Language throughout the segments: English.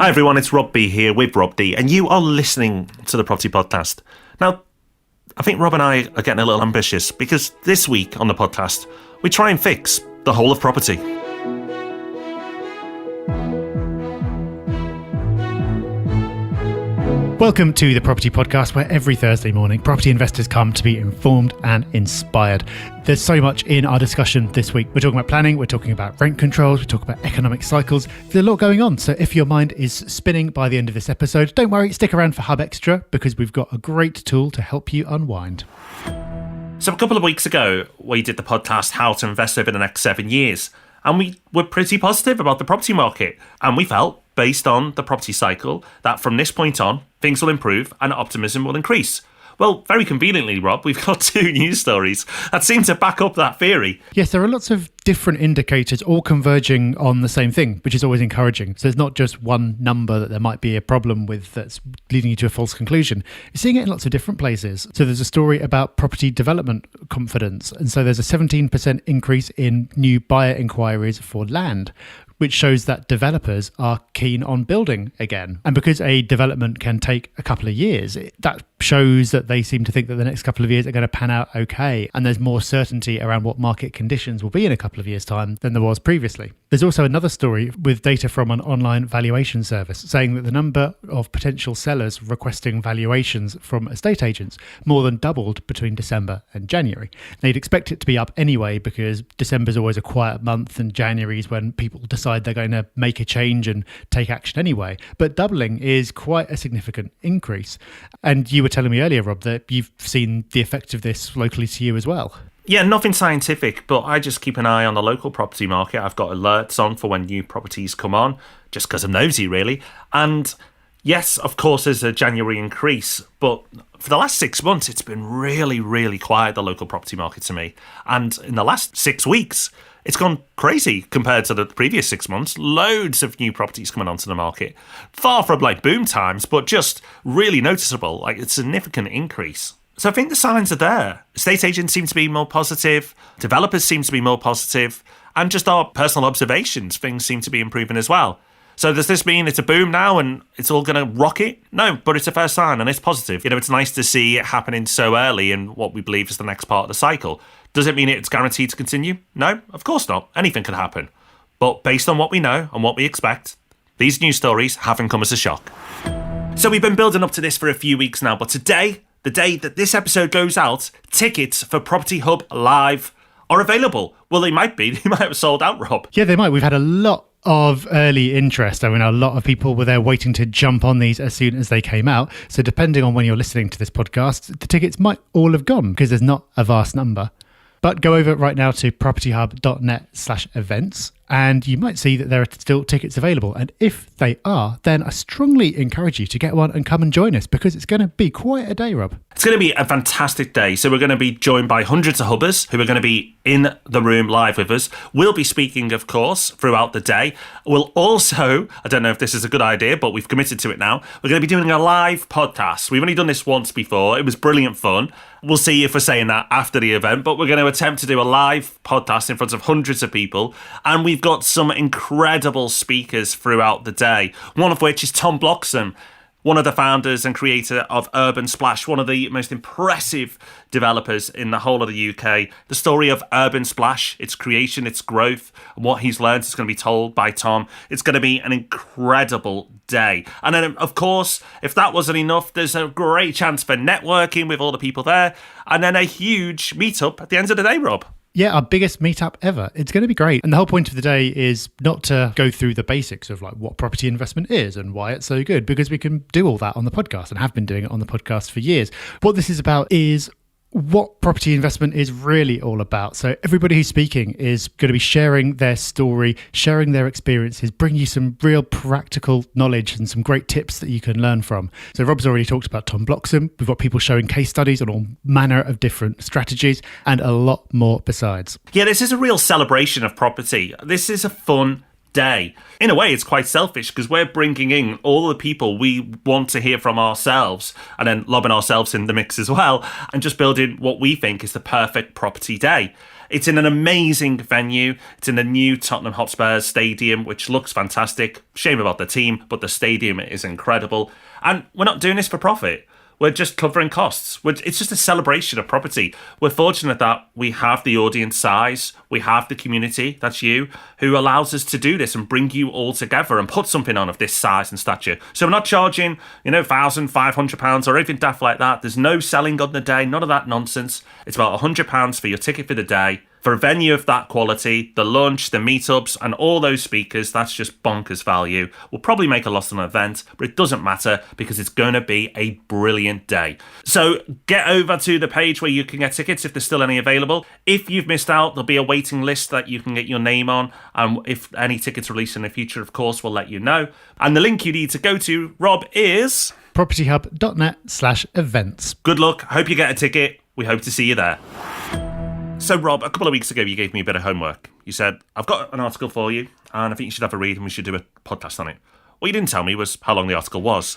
Hi everyone, it's Rob B here with Rob D, and you are listening to the Property Podcast. Now, I think Rob and I are getting a little ambitious because this week on the podcast, we try and fix the whole of property. Welcome to the Property Podcast, where every Thursday morning property investors come to be informed and inspired. There's so much in our discussion this week. We're talking about planning, we're talking about rent controls, we're talking about economic cycles. There's a lot going on. So if your mind is spinning by the end of this episode, don't worry, stick around for Hub Extra because we've got a great tool to help you unwind. So a couple of weeks ago, we did the podcast, How to Invest Over the Next 7 Years. And we were pretty positive about the property market. And we felt, based on the property cycle, that from this point on, things will improve and optimism will increase. Well, very conveniently, Rob, we've got two news stories that seem to back up that theory. Yes, there are lots of different indicators all converging on the same thing, which is always encouraging. So there's not just one number that there might be a problem with that's leading you to a false conclusion. You're seeing it in lots of different places. So there's a story about property development confidence. And so there's a 17% increase in new buyer inquiries for land, which shows that developers are keen on building again. And because a development can take a couple of years, that shows that they seem to think that the next couple of years are going to pan out okay. And there's more certainty around what market conditions will be in a couple of years' time than there was previously. There's also another story with data from an online valuation service saying that the number of potential sellers requesting valuations from estate agents more than doubled between December and January. Now, you'd expect it to be up anyway because December's always a quiet month and January is when people decide they're going to make a change and take action anyway. But doubling is quite a significant increase. And you were telling me earlier, Rob, that you've seen the effect of this locally to you as well. Yeah, nothing scientific, but I just keep an eye on the local property market. I've got alerts on for when new properties come on, just because I'm nosy, really. And yes, of course, there's a January increase, but for the last 6 months, it's been really, really quiet, the local property market to me. And in the last 6 weeks, it's gone crazy compared to the previous 6 months. Loads of new properties coming onto the market. Far from like boom times, but just really noticeable, like a significant increase. So I think the signs are there. Estate agents seem to be more positive. Developers seem to be more positive. And just our personal observations, things seem to be improving as well. So does this mean it's a boom now and it's all going to rocket? No, but it's a first sign and it's positive. You know, it's nice to see it happening so early in what we believe is the next part of the cycle. Does it mean it's guaranteed to continue? No, of course not. Anything can happen. But based on what we know and what we expect, these news stories haven't come as a shock. So we've been building up to this for a few weeks now, but today, the day that this episode goes out, tickets for Property Hub Live are available. Well, they might be. They might have sold out, Rob. Yeah, they might. We've had a lot of early interest. I mean, a lot of people were there waiting to jump on these as soon as they came out. So depending on when you're listening to this podcast, the tickets might all have gone because there's not a vast number. But go over right now to propertyhub.net/events and you might see that there are still tickets available. And if they are, then I strongly encourage you to get one and come and join us because it's going to be quite a day, Rob. It's going to be a fantastic day. So we're going to be joined by hundreds of hubbers who are going to be in the room live with us. We'll be speaking, of course, throughout the day. We'll also, I don't know if this is a good idea, but we've committed to it now. We're going to be doing a live podcast. We've only done this once before. It was brilliant fun. We'll see if we're saying that after the event, but we're going to attempt to do a live podcast in front of hundreds of people. And we've got some incredible speakers throughout the day, one of which is Tom Bloxham, one of the founders and creator of Urban Splash, one of the most impressive developers in the whole of the UK. The story of Urban Splash, its creation, its growth, and what he's learned is going to be told by Tom. It's going to be an incredible day. And then, of course, if that wasn't enough, there's a great chance for networking with all the people there, and then a huge meetup at the end of the day, Rob. Yeah, our biggest meetup ever. It's going to be great. And the whole point of the day is not to go through the basics of like what property investment is and why it's so good, because we can do all that on the podcast and have been doing it on the podcast for years. What this is about is what property investment is really all about. So everybody who's speaking is going to be sharing their story, sharing their experiences, bring you some real practical knowledge and some great tips that you can learn from. So Rob's already talked about Tom Bloxham. We've got people showing case studies on all manner of different strategies and a lot more besides. Yeah, this is a real celebration of property. This is a fun day. In a way, it's quite selfish because we're bringing in all the people we want to hear from ourselves and then lobbing ourselves in the mix as well and just building what we think is the perfect property day. It's in an amazing venue. It's in the new Tottenham Hotspur Stadium, which looks fantastic. Shame about the team, but the stadium is incredible. And we're not doing this for profit. We're just covering costs. It's just a celebration of property. We're fortunate that we have the audience size, we have the community, that's you, who allows us to do this and bring you all together and put something on of this size and stature. So we're not charging, £1,500 or anything daft like that. There's no selling on the day, none of that nonsense. It's about £100 for your ticket for the day. For a venue of that quality, the lunch, the meetups, and all those speakers, that's just bonkers value. We'll probably make a loss on an event, but it doesn't matter because it's going to be a brilliant day. So get over to the page where you can get tickets if there's still any available. If you've missed out, there'll be a waiting list that you can get your name on. And if any tickets release in the future, of course, we'll let you know. And the link you need to go to, Rob, is propertyhub.net/events. Good luck. Hope you get a ticket. We hope to see you there. So, Rob, a couple of weeks ago, you gave me a bit of homework. You said, I've got an article for you, and I think you should have a read, and we should do a podcast on it. What you didn't tell me was how long the article was.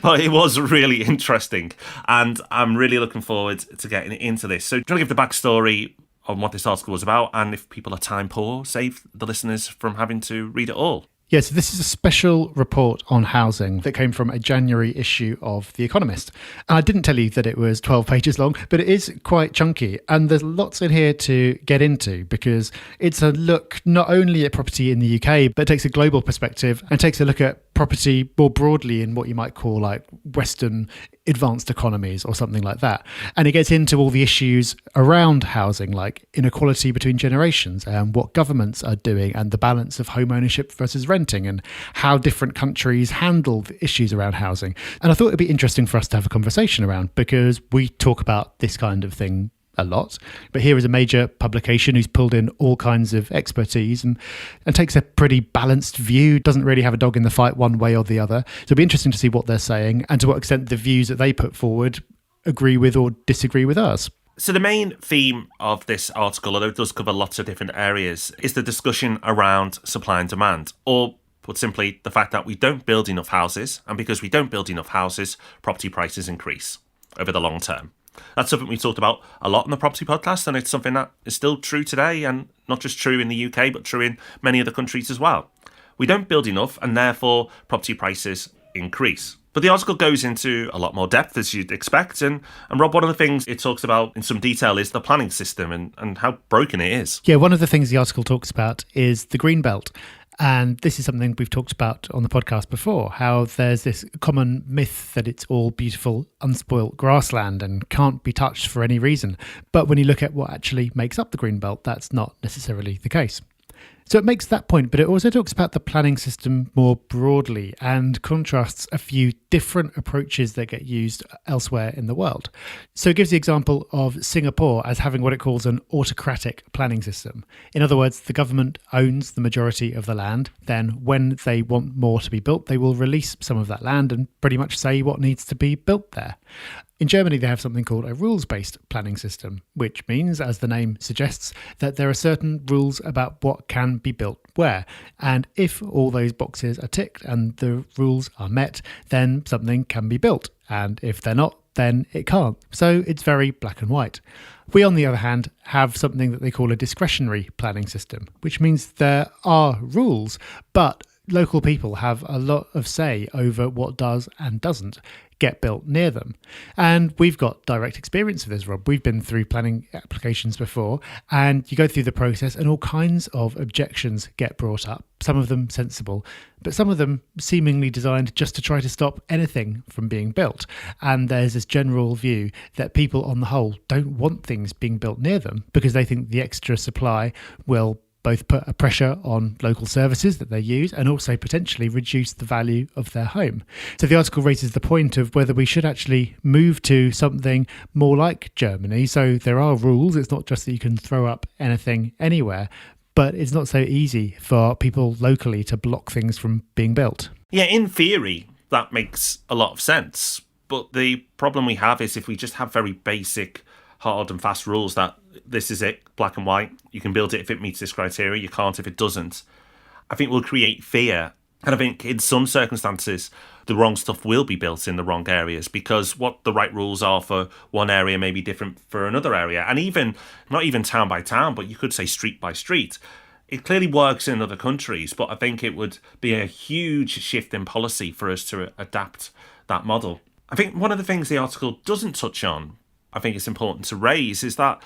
But it was really interesting, and I'm really looking forward to getting into this. So, do you want to give the backstory on what this article was about, and if people are time poor, save the listeners from having to read it all? Yeah, so this is a special report on housing that came from a January issue of The Economist. And I didn't tell you that it was 12 pages long, but it is quite chunky. And there's lots in here to get into because it's a look not only at property in the UK, but takes a global perspective and takes a look at property more broadly in what you might call like Western advanced economies or something like that. And it gets into all the issues around housing, like inequality between generations and what governments are doing and the balance of home ownership versus renting and how different countries handle the issues around housing. And I thought it'd be interesting for us to have a conversation around because we talk about this kind of thing a lot, but here is a major publication who's pulled in all kinds of expertise and takes a pretty balanced view, doesn't really have a dog in the fight one way or the other. So it'll be interesting to see what they're saying and to what extent the views that they put forward agree with or disagree with ours. So the main theme of this article, although it does cover lots of different areas, is the discussion around supply and demand, or put simply, the fact that we don't build enough houses, and because we don't build enough houses, property prices increase over the long term. That's something we talked about a lot on the Property Podcast, and it's something that is still true today, and not just true in the UK, but true in many other countries as well. We don't build enough, and therefore property prices increase. But the article goes into a lot more depth, as you'd expect, and Rob, one of the things it talks about in some detail is the planning system and how broken it is. Yeah, one of the things the article talks about is the green belt. And this is something we've talked about on the podcast before, how there's this common myth that it's all beautiful, unspoilt grassland and can't be touched for any reason. But when you look at what actually makes up the green belt, that's not necessarily the case. So it makes that point, but it also talks about the planning system more broadly and contrasts a few different approaches that get used elsewhere in the world. So it gives the example of Singapore as having what it calls an autocratic planning system. In other words, the government owns the majority of the land. Then when they want more to be built, they will release some of that land and pretty much say what needs to be built there. In Germany, they have something called a rules-based planning system, which means, as the name suggests, that there are certain rules about what can be built where. And if all those boxes are ticked and the rules are met, then something can be built. And if they're not, then it can't. So it's very black and white. We, on the other hand, have something that they call a discretionary planning system, which means there are rules, but local people have a lot of say over what does and doesn't get built near them. And we've got direct experience of this, Rob. We've been through planning applications before, and you go through the process and all kinds of objections get brought up, some of them sensible, but some of them seemingly designed just to try to stop anything from being built. And there's this general view that people on the whole don't want things being built near them because they think the extra supply will both put a pressure on local services that they use and also potentially reduce the value of their home. So the article raises the point of whether we should actually move to something more like Germany. So there are rules. It's not just that you can throw up anything anywhere, but it's not so easy for people locally to block things from being built. Yeah, in theory, that makes a lot of sense. But the problem we have is if we just have very basic, hard and fast rules that this is it, black and white, you can build it if it meets this criteria, you can't if it doesn't, I think we'll create fear And I think in some circumstances, the wrong stuff will be built in the wrong areas because what the right rules are for one area may be different for another area. And even, not even town by town, but you could say street by street. It clearly works in other countries, but I think it would be a huge shift in policy for us to adapt that model. I think one of the things the article doesn't touch on, I think it's important to raise, is that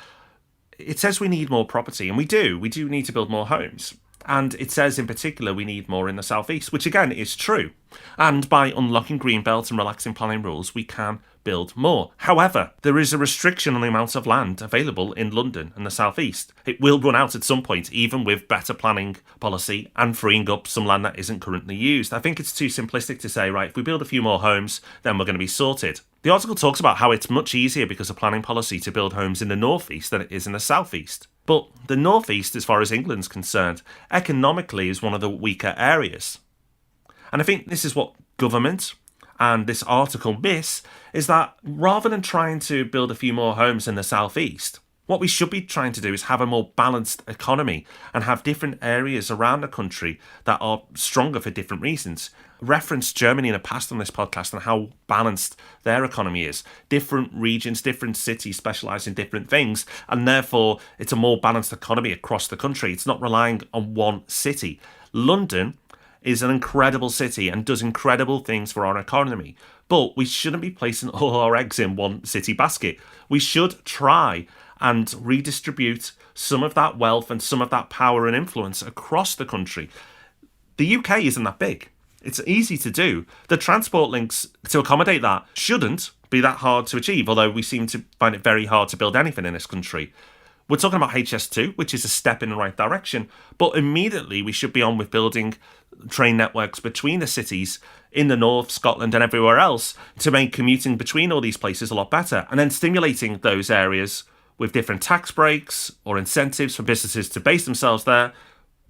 it says we need more property, and we do. We do need to build more homes. And it says in particular we need more in the southeast, which again is true. And by unlocking greenbelt and relaxing planning rules, we can build more. However, there is a restriction on the amount of land available in London and the southeast. It will run out at some point, even with better planning policy and freeing up some land that isn't currently used. I think it's too simplistic to say, right, if we build a few more homes, then we're going to be sorted. The article talks about how it's much easier because of planning policy to build homes in the northeast than it is in the southeast. But the northeast, as far as England's concerned, economically is one of the weaker areas. And I think this is what government and this article miss, is that rather than trying to build a few more homes in the southeast, what we should be trying to do is have a more balanced economy and have different areas around the country that are stronger for different reasons. Referenced Germany in the past on this podcast and how balanced their economy is. Different regions, different cities specialise in different things, and therefore it's a more balanced economy across the country. It's not relying on one city. London is an incredible city and does incredible things for our economy. But we shouldn't be placing all our eggs in one city basket. We should try and redistribute some of that wealth and some of that power and influence across the country. The UK isn't that big. It's easy to do. The transport links to accommodate that shouldn't be that hard to achieve, although we seem to find it very hard to build anything in this country. We're talking about HS2, which is a step in the right direction, but immediately we should be on with building train networks between the cities in the north, Scotland and everywhere else to make commuting between all these places a lot better, and then stimulating those areas with different tax breaks or incentives for businesses to base themselves there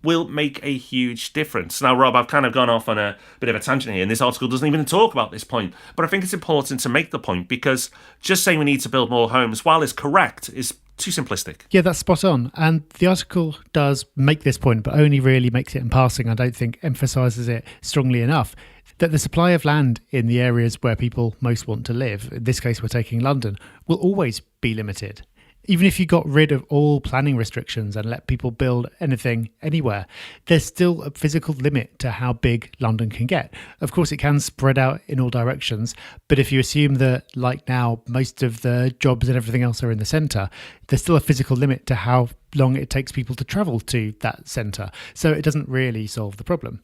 will make a huge difference. Now, Rob, I've kind of gone off on a bit of a tangent here, and this article doesn't even talk about this point, but I think it's important to make the point because just saying we need to build more homes, while it's correct, is too simplistic. Yeah, that's spot on. And the article does make this point, but only really makes it in passing. I don't think emphasises it strongly enough. That the supply of land in the areas where people most want to live, in this case we're taking London, will always be limited. Even if you got rid of all planning restrictions and let people build anything anywhere, there's still a physical limit to how big London can get. Of course, it can spread out in all directions, but if you assume that, like now, most of the jobs and everything else are in the centre, there's still a physical limit to how long it takes people to travel to that centre. So it doesn't really solve the problem.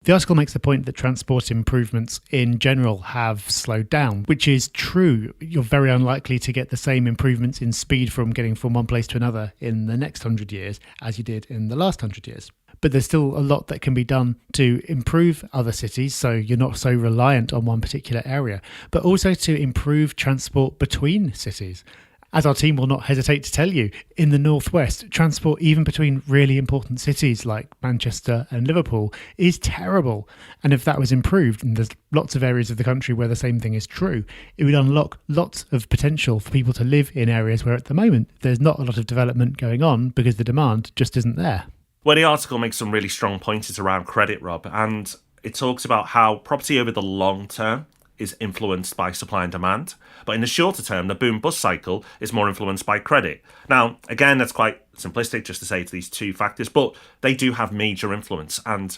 The article makes the point that transport improvements in general have slowed down, which is true. You're very unlikely to get the same improvements in speed from getting from one place to another in the next 100 years as you did in the last 100 years. But there's still a lot that can be done to improve other cities so you're not so reliant on one particular area, but also to improve transport between cities. As our team will not hesitate to tell you, in the northwest, transport even between really important cities like Manchester and Liverpool is terrible. And if that was improved, and there's lots of areas of the country where the same thing is true, it would unlock lots of potential for people to live in areas where at the moment there's not a lot of development going on because the demand just isn't there. Well, the article makes some really strong pointers around credit, Rob, and it talks about how property over the long term is influenced by supply and demand. But in the shorter term, the boom-bust cycle is more influenced by credit. Now, again, that's quite simplistic just to say it's these two factors, but they do have major influence, and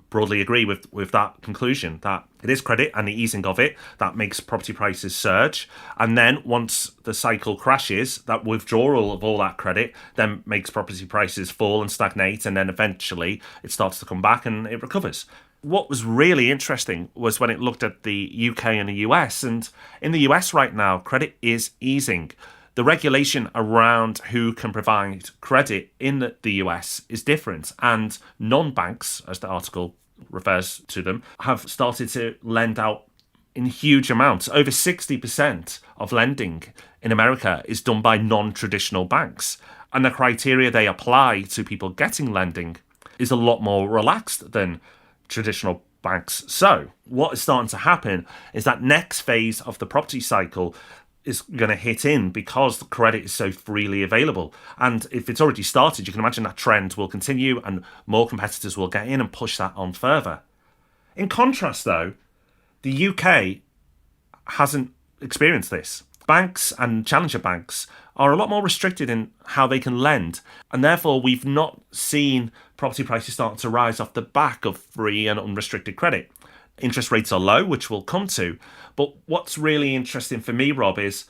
broadly agree with that conclusion, that it is credit and the easing of it that makes property prices surge. And then once the cycle crashes, that withdrawal of all that credit then makes property prices fall and stagnate, and then eventually it starts to come back and it recovers. What was really interesting was when it looked at the UK and the US. And in the US right now, credit is easing. The regulation around who can provide credit in the US is different. And non-banks, as the article refers to them, have started to lend out in huge amounts. Over 60% of lending in America is done by non-traditional banks. And the criteria they apply to people getting lending is a lot more relaxed than traditional banks. So what is starting to happen is that next phase of the property cycle is going to hit in because the credit is so freely available. And if it's already started, you can imagine that trend will continue and more competitors will get in and push that on further. In contrast, though, the UK hasn't experienced this. Banks and challenger banks are a lot more restricted in how they can lend, and therefore we've not seen property prices start to rise off the back of free and unrestricted credit. Interest rates are low, which we'll come to, but what's really interesting for me, Rob, is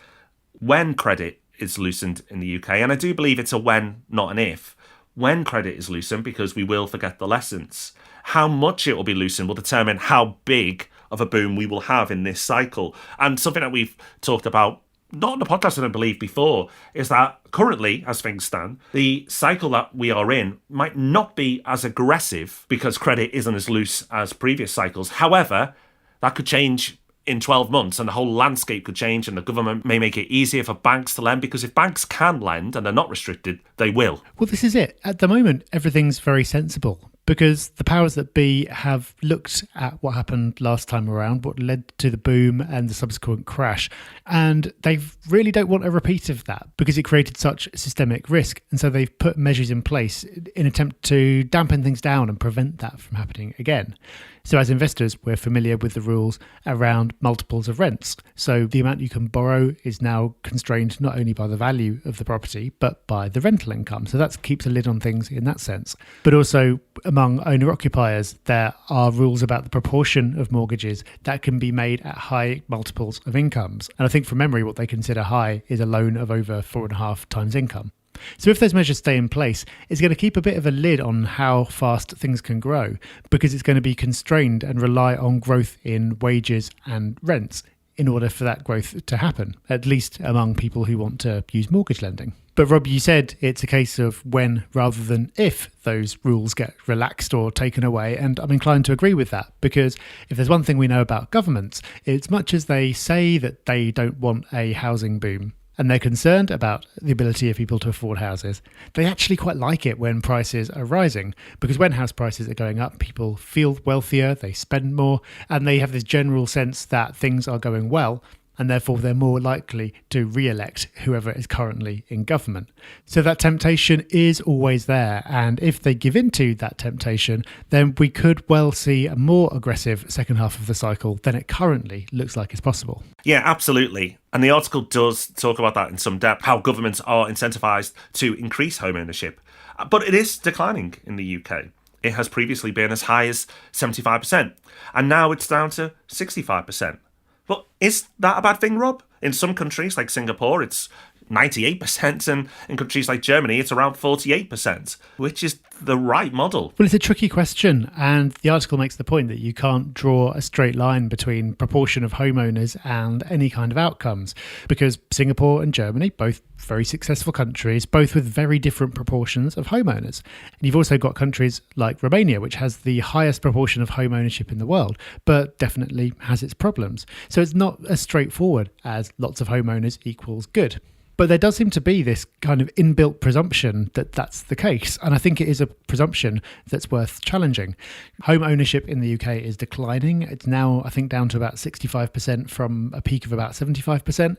when credit is loosened in the UK, and I do believe it's a when, not an if. When credit is loosened, because we will forget the lessons, how much it will be loosened will determine how big of a boom we will have in this cycle. And something that we've talked about, not on the podcast, I don't believe, before, is that currently, as things stand, the cycle that we are in might not be as aggressive because credit isn't as loose as previous cycles. However, that could change in 12 months and the whole landscape could change, and the government may make it easier for banks to lend, because if banks can lend and they're not restricted, they will. Well, this is it. At the moment, everything's very sensible, because the powers that be have looked at what happened last time around, what led to the boom and the subsequent crash, and they really don't want a repeat of that because it created such systemic risk. And so they've put measures in place in an attempt to dampen things down and prevent that from happening again. So as investors, we're familiar with the rules around multiples of rents. So the amount you can borrow is now constrained not only by the value of the property, but by the rental income. So that keeps a lid on things in that sense. But also among owner-occupiers, there are rules about the proportion of mortgages that can be made at high multiples of incomes. And I think from memory, what they consider high is a loan of over 4.5 times income. So if those measures stay in place, it's going to keep a bit of a lid on how fast things can grow, because it's going to be constrained and rely on growth in wages and rents in order for that growth to happen, at least among people who want to use mortgage lending. But Rob, you said it's a case of when rather than if those rules get relaxed or taken away. And I'm inclined to agree with that, because if there's one thing we know about governments, it's much as they say that they don't want a housing boom, and they're concerned about the ability of people to afford houses, they actually quite like it when prices are rising, because when house prices are going up, people feel wealthier, they spend more, and they have this general sense that things are going well, and therefore they're more likely to re-elect whoever is currently in government. So that temptation is always there, and if they give in to that temptation, then we could well see a more aggressive second half of the cycle than it currently looks like is possible. Yeah, absolutely. And the article does talk about that in some depth, how governments are incentivised to increase home ownership. But it is declining in the UK. It has previously been as high as 75%, and now it's down to 65%. But is that a bad thing, Rob? In some countries like Singapore, it's 98%, and in countries like Germany, it's around 48%, which is the right model. Well, it's a tricky question, and the article makes the point that you can't draw a straight line between proportion of homeowners and any kind of outcomes, because Singapore and Germany, both very successful countries, both with very different proportions of homeowners. And you've also got countries like Romania, which has the highest proportion of home ownership in the world, but definitely has its problems. So it's not as straightforward as lots of homeowners equals good. But there does seem to be this kind of inbuilt presumption that that's the case. And I think it is a presumption that's worth challenging. Home ownership in the UK is declining. It's now, I think, down to about 65% from a peak of about 75%.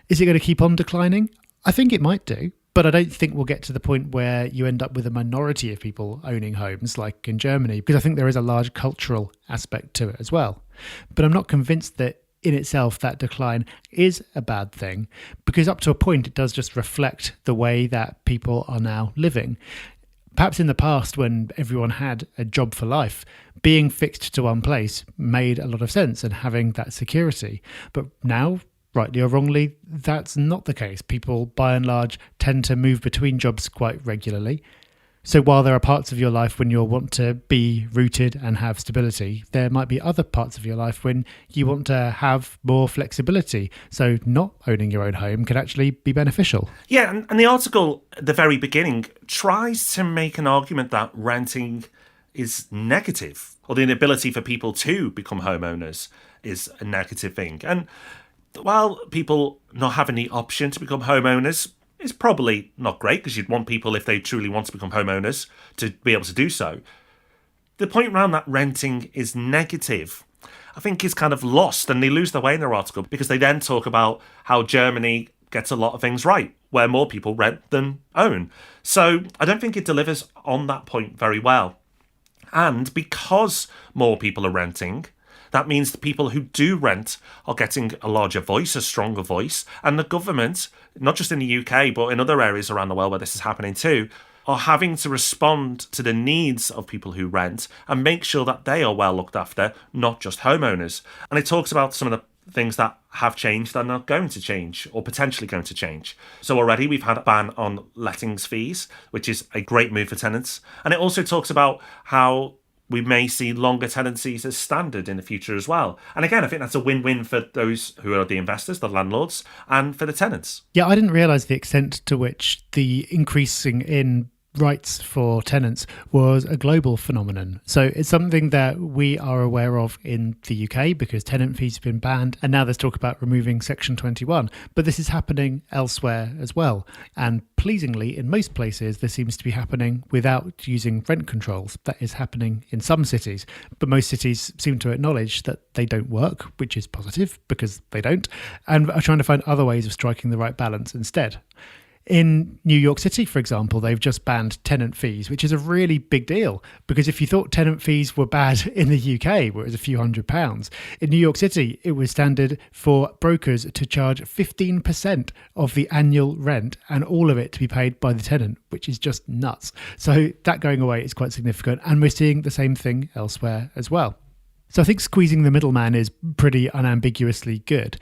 Is it going to keep on declining? I think it might do. But I don't think we'll get to the point where you end up with a minority of people owning homes like in Germany, because I think there is a large cultural aspect to it as well. But I'm not convinced that in itself that decline is a bad thing, because up to a point it does just reflect the way that people are now living. Perhaps in the past, when everyone had a job for life, being fixed to one place made a lot of sense and having that security. But now, rightly or wrongly, that's not the case. People, by and large, tend to move between jobs quite regularly. So while there are parts of your life when you'll want to be rooted and have stability, there might be other parts of your life when you want to have more flexibility. So not owning your own home can actually be beneficial. Yeah, and the article at the very beginning tries to make an argument that renting is negative, or the inability for people to become homeowners is a negative thing. And while people not having the option to become homeowners is probably not great, because you'd want people, if they truly want to become homeowners, to be able to do so, the point around that renting is negative, I think, is kind of lost, and they lose their way in their article, because they then talk about how Germany gets a lot of things right, where more people rent than own. So I don't think it delivers on that point very well. And because more people are renting, that means the people who do rent are getting a larger voice, a stronger voice, and the government, not just in the UK, but in other areas around the world where this is happening too, are having to respond to the needs of people who rent and make sure that they are well looked after, not just homeowners. And it talks about some of the things that have changed and are going to change or potentially going to change. So already we've had a ban on lettings fees, which is a great move for tenants. And it also talks about how we may see longer tenancies as standard in the future as well. And again, I think that's a win-win for those who are the investors, the landlords, and for the tenants. Yeah, I didn't realise the extent to which the increasing in rights for tenants was a global phenomenon. So it's something that we are aware of in the UK because tenant fees have been banned, and now there's talk about removing Section 21. But this is happening elsewhere as well. And pleasingly, in most places, this seems to be happening without using rent controls. That is happening in some cities, but most cities seem to acknowledge that they don't work, which is positive because they don't, and are trying to find other ways of striking the right balance instead. In New York City, for example, they've just banned tenant fees, which is a really big deal because if you thought tenant fees were bad in the UK, where it was a few £100s, in New York City, it was standard for brokers to charge 15% of the annual rent and all of it to be paid by the tenant, which is just nuts. So that going away is quite significant. And we're seeing the same thing elsewhere as well. So I think squeezing the middleman is pretty unambiguously good.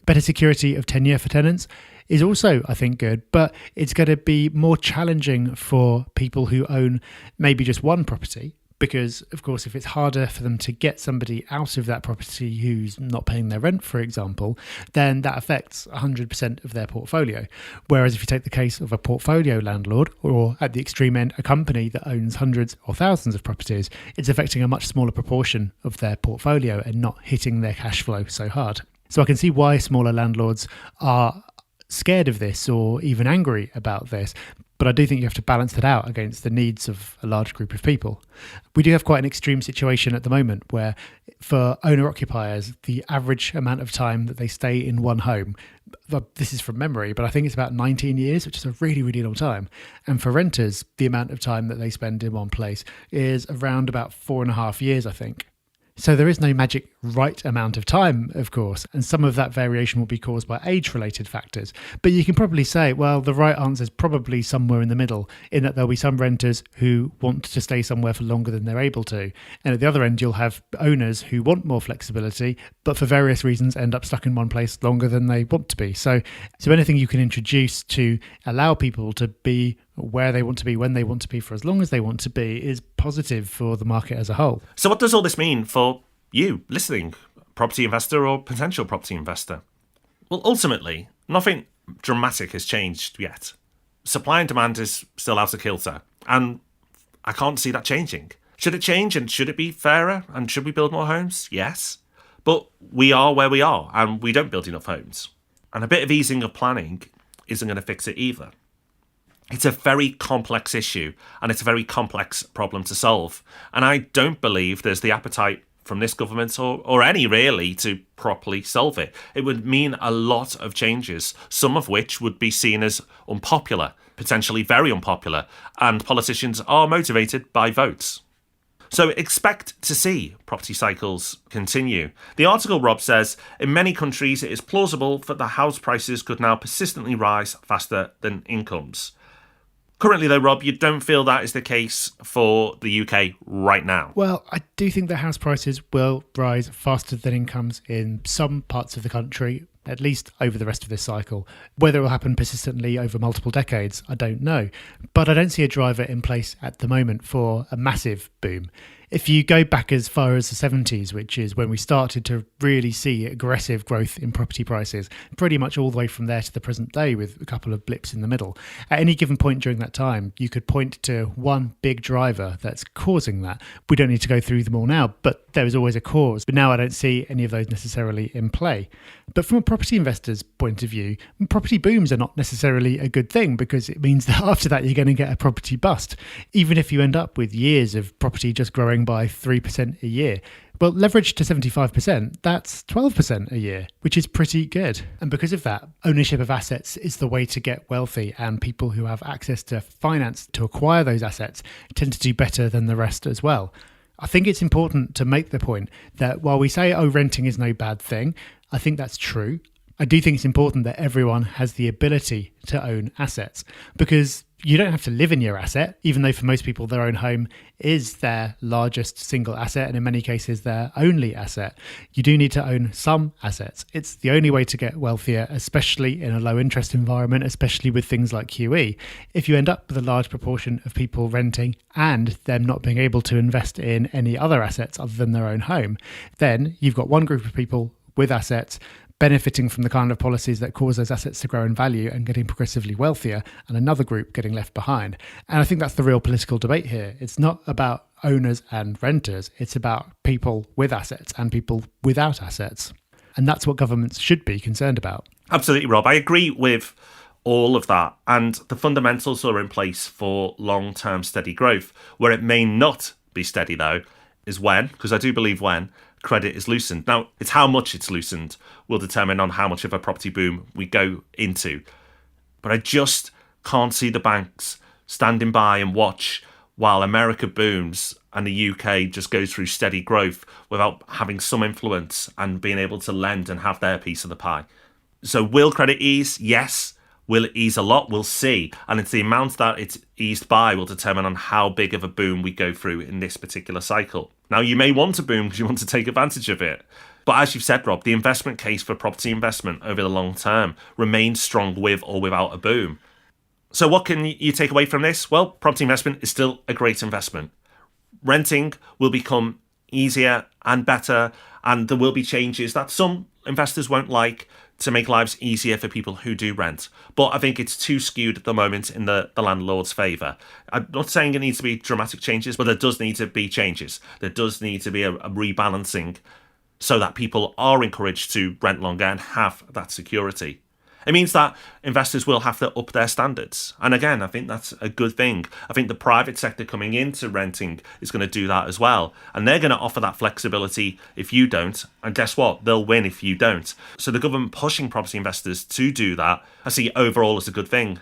Better security of tenure for tenants is also, I think, good, but it's going to be more challenging for people who own maybe just one property because, of course, if it's harder for them to get somebody out of that property who's not paying their rent, for example, then that affects 100% of their portfolio. Whereas if you take the case of a portfolio landlord or, at the extreme end, a company that owns hundreds or thousands of properties, it's affecting a much smaller proportion of their portfolio and not hitting their cash flow so hard. So I can see why smaller landlords are scared of this or even angry about this, but I do think you have to balance that out against the needs of a large group of people. We do have quite an extreme situation at the moment where for owner-occupiers, the average amount of time that they stay in one home, this is from memory, but I think it's about 19 years, which is a really, really long time. And for renters, the amount of time that they spend in one place is around about 4.5 years, I think. So there is no magic right amount of time, of course, and some of that variation will be caused by age-related factors. But you can probably say, well, the right answer is probably somewhere in the middle, in that there'll be some renters who want to stay somewhere for longer than they're able to. And at the other end, you'll have owners who want more flexibility, but for various reasons end up stuck in one place longer than they want to be. So anything you can introduce to allow people to be where they want to be, when they want to be, for as long as they want to be, is positive for the market as a whole. So what does all this mean for you listening, property investor or potential property investor? Well, ultimately, nothing dramatic has changed yet. Supply and demand is still out of kilter, and I can't see that changing. Should it change, and should it be fairer, and should we build more homes? Yes. But we are where we are, and we don't build enough homes. And a bit of easing of planning isn't going to fix it either. It's a very complex issue, and it's a very complex problem to solve. And I don't believe there's the appetite from this government or any really to properly solve it. It would mean a lot of changes, some of which would be seen as unpopular, potentially very unpopular, and politicians are motivated by votes. So expect to see property cycles continue. The article, Rob, says, in many countries it is plausible that the house prices could now persistently rise faster than incomes. Currently, though, Rob, you don't feel that is the case for the UK right now? Well, I do think that house prices will rise faster than incomes in some parts of the country, at least over the rest of this cycle. Whether it will happen persistently over multiple decades, I don't know. But I don't see a driver in place at the moment for a massive boom. If you go back as far as the 70s, which is when we started to really see aggressive growth in property prices, pretty much all the way from there to the present day with a couple of blips in the middle. At any given point during that time, you could point to one big driver that's causing that. We don't need to go through them all now, but there is always a cause. But now I don't see any of those necessarily in play. But from a property investor's point of view, property booms are not necessarily a good thing because it means that after that you're going to get a property bust. Even if you end up with years of property just growing by 3% a year. Well, leverage to 75%, that's 12% a year, which is pretty good. And because of that, ownership of assets is the way to get wealthy, and people who have access to finance to acquire those assets tend to do better than the rest as well. I think it's important to make the point that while we say, oh, renting is no bad thing, I think that's true. I do think it's important that everyone has the ability to own assets, because you don't have to live in your asset, even though for most people their own home is their largest single asset and in many cases their only asset. You do need to own some assets. It's the only way to get wealthier, especially in a low interest environment, especially with things like QE. If you end up with a large proportion of people renting and them not being able to invest in any other assets other than their own home, then you've got one group of people with assets benefiting from the kind of policies that cause those assets to grow in value and getting progressively wealthier, and another group getting left behind. And I think that's the real political debate here. It's not about owners and renters. It's about people with assets and people without assets. And that's what governments should be concerned about. Absolutely, Rob. I agree with all of that. And the fundamentals are in place for long-term steady growth. Where it may not be steady, though, is when, because I do believe when, credit is loosened. Now, it's how much it's loosened will determine on how much of a property boom we go into. But I just can't see the banks standing by and watch while America booms and the UK just goes through steady growth without having some influence and being able to lend and have their piece of the pie. So will credit ease? Yes. Will it ease a lot? We'll see. And it's the amount that it's eased by will determine on how big of a boom we go through in this particular cycle. Now, you may want a boom because you want to take advantage of it. But as you've said, Rob, the investment case for property investment over the long term remains strong with or without a boom. So what can you take away from this? Well, property investment is still a great investment. Renting will become easier and better, and there will be changes that some investors won't like to make lives easier for people who do rent. But I think it's too skewed at the moment in the landlord's favour. I'm not saying it needs to be dramatic changes, but there does need to be changes. There does need to be a rebalancing so that people are encouraged to rent longer and have that security. It means that investors will have to up their standards. And again, I think that's a good thing. I think the private sector coming into renting is going to do that as well. And they're going to offer that flexibility if you don't. And guess what? They'll win if you don't. So the government pushing property investors to do that, I see overall as a good thing.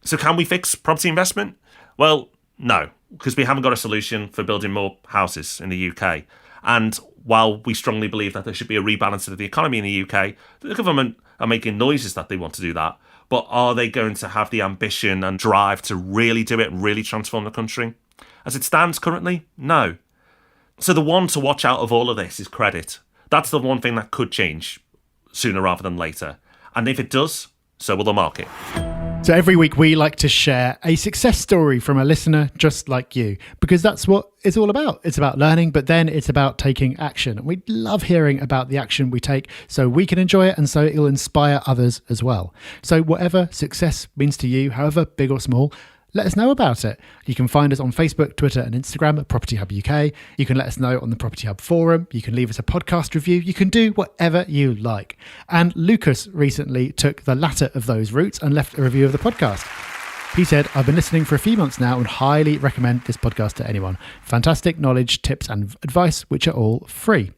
So can we fix property investment? Well, no, because we haven't got a solution for building more houses in the UK. And while we strongly believe that there should be a rebalance of the economy in the UK, the government are making noises that they want to do that. But are they going to have the ambition and drive to really do it, really transform the country? As it stands currently, no. So the one to watch out of all of this is credit. That's the one thing that could change sooner rather than later. And if it does, so will the market. So every week we like to share a success story from a listener just like you, because that's what it's all about. It's about learning, but then it's about taking action. We love hearing about the action we take so we can enjoy it and so it'll inspire others as well. So whatever success means to you, however big or small, let us know about it. You can find us on Facebook, Twitter and Instagram at Property Hub UK. You can let us know on the Property Hub forum. You can leave us a podcast review. You can do whatever you like. And Lucas recently took the latter of those routes and left a review of the podcast. He said, I've been listening for a few months now and highly recommend this podcast to anyone. Fantastic knowledge, tips and advice, which are all free.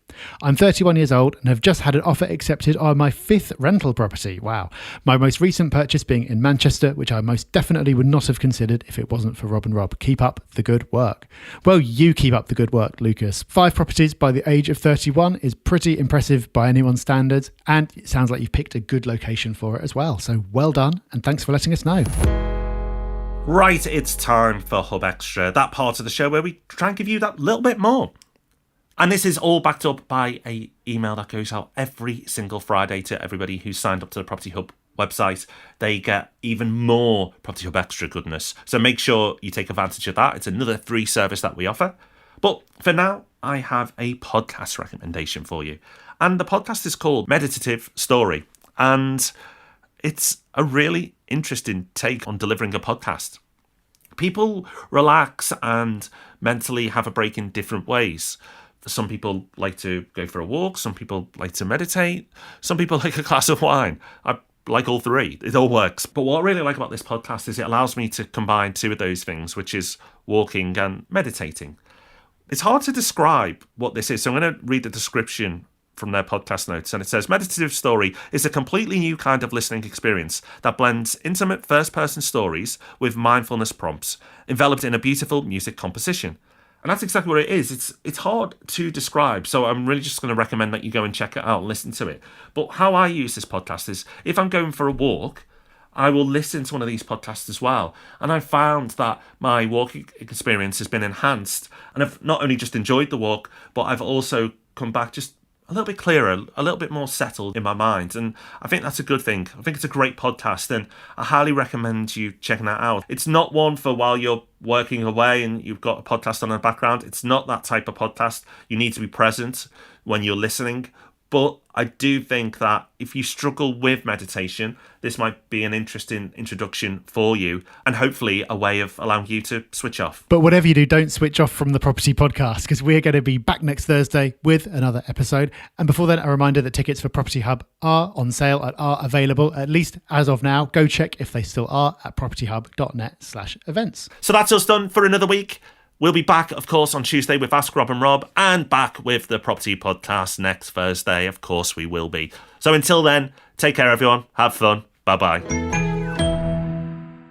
I'm 31 years old and have just had an offer accepted on my 5th rental property. Wow. My most recent purchase being in Manchester, which I most definitely would not have considered if it wasn't for Rob and Rob. Keep up the good work. Well, you keep up the good work, Lucas. 5 properties by the age of 31 is pretty impressive by anyone's standards. And it sounds like you've picked a good location for it as well. So well done. And thanks for letting us know. Right, it's time for Hub Extra, that part of the show where we try and give you that little bit more. And this is all backed up by an email that goes out every single Friday to everybody who's signed up to the Property Hub website. They get even more Property Hub Extra goodness. So make sure you take advantage of that. It's another free service that we offer. But for now, I have a podcast recommendation for you. And the podcast is called Meditative Story. And it's a really interesting take on delivering a podcast. People relax and mentally have a break in different ways. Some people like to go for a walk. Some people like to meditate. Some people like a glass of wine. I like all three. It all works. But what I really like about this podcast is it allows me to combine two of those things, which is walking and meditating. It's hard to describe what this is, so I'm going to read the description from their podcast notes, and it says, Meditative Story is a completely new kind of listening experience that blends intimate first-person stories with mindfulness prompts, enveloped in a beautiful music composition. And that's exactly what it is. It's hard to describe. So I'm really just going to recommend that you go and check it out and listen to it. But how I use this podcast is if I'm going for a walk, I will listen to one of these podcasts as well. And I found that my walking experience has been enhanced. And I've not only just enjoyed the walk, but I've also come back just a little bit clearer, a little bit more settled in my mind. And I think that's a good thing. I think it's a great podcast, and I highly recommend you checking that out. It's not one for while you're working away and you've got a podcast on in the background. It's not that type of podcast. You need to be present when you're listening. But I do think that if you struggle with meditation, this might be an interesting introduction for you, and hopefully a way of allowing you to switch off. But whatever you do, don't switch off from the Property Podcast, because we're going to be back next Thursday with another episode. And before then, a reminder that tickets for Property Hub are on sale and are available, at least as of now. Go check if they still are at propertyhub.net/events. So that's us done for another week. We'll be back, of course, on Tuesday with Ask Rob and Rob, and back with the Property Podcast next Thursday. Of course, we will be. So until then, take care, everyone. Have fun. Bye-bye.